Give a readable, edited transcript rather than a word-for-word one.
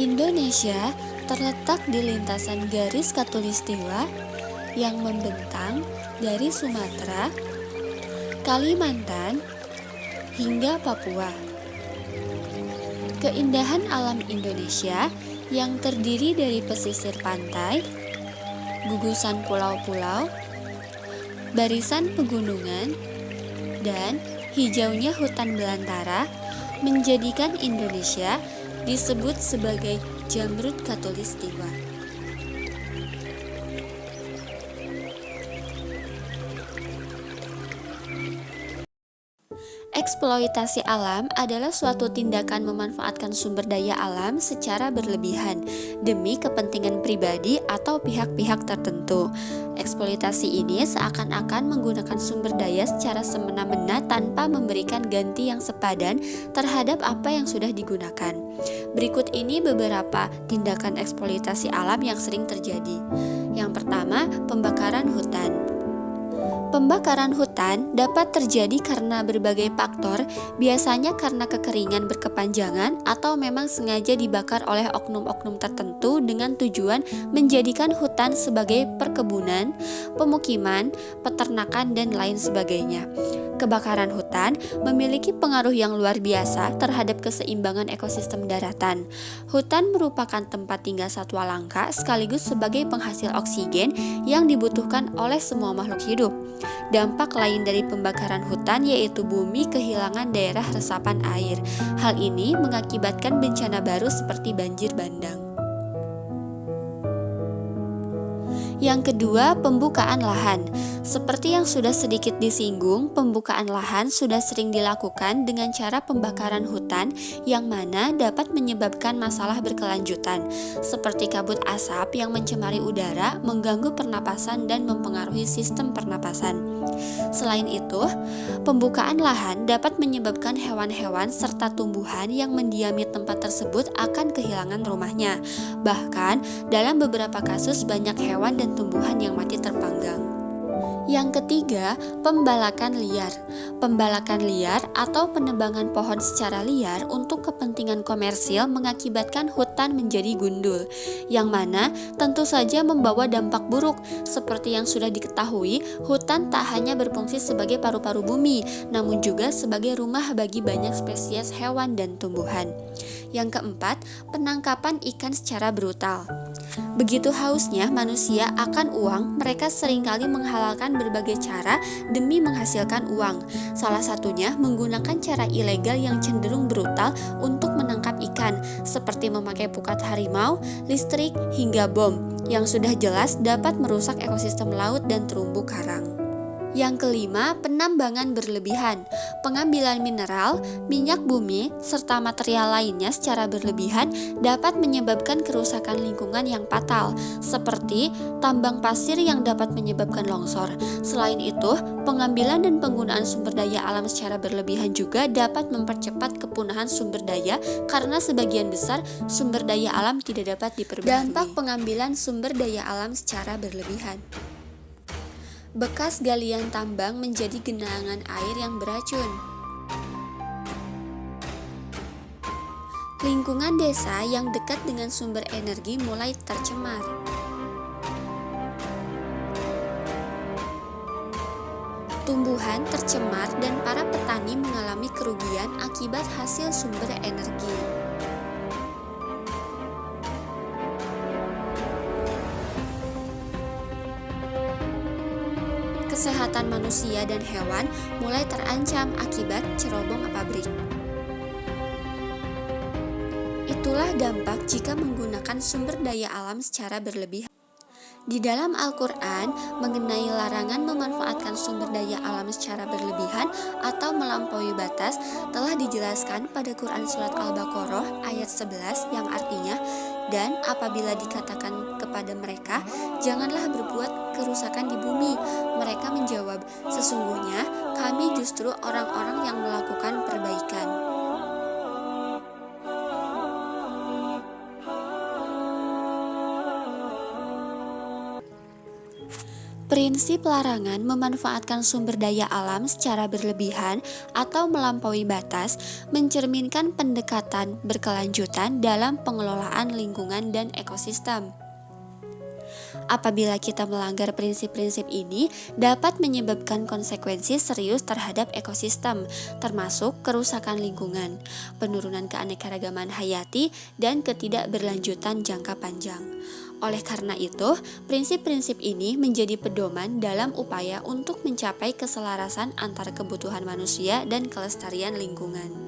Indonesia terletak di lintasan garis khatulistiwa yang membentang dari Sumatera, Kalimantan, hingga Papua. Keindahan alam Indonesia yang terdiri dari pesisir pantai, gugusan pulau-pulau, barisan pegunungan, dan hijaunya hutan belantara menjadikan Indonesia disebut sebagai Jamrud Khatulistiwa. Eksploitasi alam adalah suatu tindakan memanfaatkan sumber daya alam secara berlebihan demi kepentingan pribadi atau pihak-pihak tertentu. Eksploitasi ini seakan-akan menggunakan sumber daya secara semena-mena tanpa memberikan ganti yang sepadan terhadap apa yang sudah digunakan. Berikut ini beberapa tindakan eksploitasi alam yang sering terjadi. Yang pertama, pembakaran hutan. Pembakaran hutan dapat terjadi karena berbagai faktor, biasanya karena kekeringan berkepanjangan atau memang sengaja dibakar oleh oknum-oknum tertentu dengan tujuan menjadikan hutan sebagai perkebunan, pemukiman, peternakan, dan lain sebagainya. Kebakaran hutan memiliki pengaruh yang luar biasa terhadap keseimbangan ekosistem daratan. Hutan merupakan tempat tinggal satwa langka sekaligus sebagai penghasil oksigen yang dibutuhkan oleh semua makhluk hidup. Dampak lain dari pembakaran hutan yaitu bumi kehilangan daerah resapan air. Hal ini mengakibatkan bencana baru seperti banjir bandang. Yang kedua, pembukaan lahan. Seperti yang sudah sedikit disinggung, pembukaan lahan sudah sering dilakukan dengan cara pembakaran hutan yang mana dapat menyebabkan masalah berkelanjutan, seperti kabut asap yang mencemari udara, mengganggu pernapasan dan mempengaruhi sistem pernapasan. Selain itu, pembukaan lahan dapat menyebabkan hewan-hewan serta tumbuhan yang mendiami tempat tersebut akan kehilangan rumahnya. Bahkan, dalam beberapa kasus banyak hewan dan tumbuhan yang mati terpanggang. Yang ketiga, pembalakan liar. Pembalakan liar atau penebangan pohon secara liar untuk kepentingan komersil mengakibatkan hutan menjadi gundul, yang mana tentu saja membawa dampak buruk. Seperti yang sudah diketahui, hutan tak hanya berfungsi sebagai paru-paru bumi, namun juga sebagai rumah bagi banyak spesies hewan dan tumbuhan. Yang keempat, penangkapan ikan secara brutal. Begitu hausnya manusia akan uang, mereka seringkali menghalalkan berbagai cara demi menghasilkan uang. Salah satunya menggunakan cara ilegal yang cenderung brutal untuk menangkap ikan, seperti memakai pukat harimau, listrik, hingga bom, yang sudah jelas dapat merusak ekosistem laut dan terumbu karang. Yang kelima, penambangan berlebihan. Pengambilan mineral, minyak bumi, serta material lainnya secara berlebihan dapat menyebabkan kerusakan lingkungan yang fatal, seperti tambang pasir yang dapat menyebabkan longsor. Selain itu, pengambilan dan penggunaan sumber daya alam secara berlebihan juga dapat mempercepat kepunahan sumber daya karena sebagian besar sumber daya alam tidak dapat diperbaharui. Dampak pengambilan sumber daya alam secara berlebihan. Bekas galian tambang menjadi genangan air yang beracun. Lingkungan desa yang dekat dengan sumber energi mulai tercemar. Tumbuhan tercemar dan para petani mengalami kerugian akibat hasil sumber energi. Kesehatan manusia dan hewan mulai terancam akibat cerobong pabrik. Itulah dampak jika menggunakan sumber daya alam secara berlebihan. Di dalam Al-Quran mengenai larangan memanfaatkan sumber daya alam secara berlebihan atau melampaui batas telah dijelaskan pada Quran Surat Al-Baqarah ayat 11 yang artinya, dan apabila dikatakan kepada mereka, janganlah berbuat kerusakan di bumi, mereka menjawab, sesungguhnya kami justru orang-orang yang melakukan perbaikan. Prinsip larangan memanfaatkan sumber daya alam secara berlebihan atau melampaui batas mencerminkan pendekatan berkelanjutan dalam pengelolaan lingkungan dan ekosistem. Apabila kita melanggar prinsip-prinsip ini, dapat menyebabkan konsekuensi serius terhadap ekosistem, termasuk kerusakan lingkungan, penurunan keanekaragaman hayati, dan ketidakberlanjutan jangka panjang. Oleh karena itu, prinsip-prinsip ini menjadi pedoman dalam upaya untuk mencapai keselarasan antara kebutuhan manusia dan kelestarian lingkungan.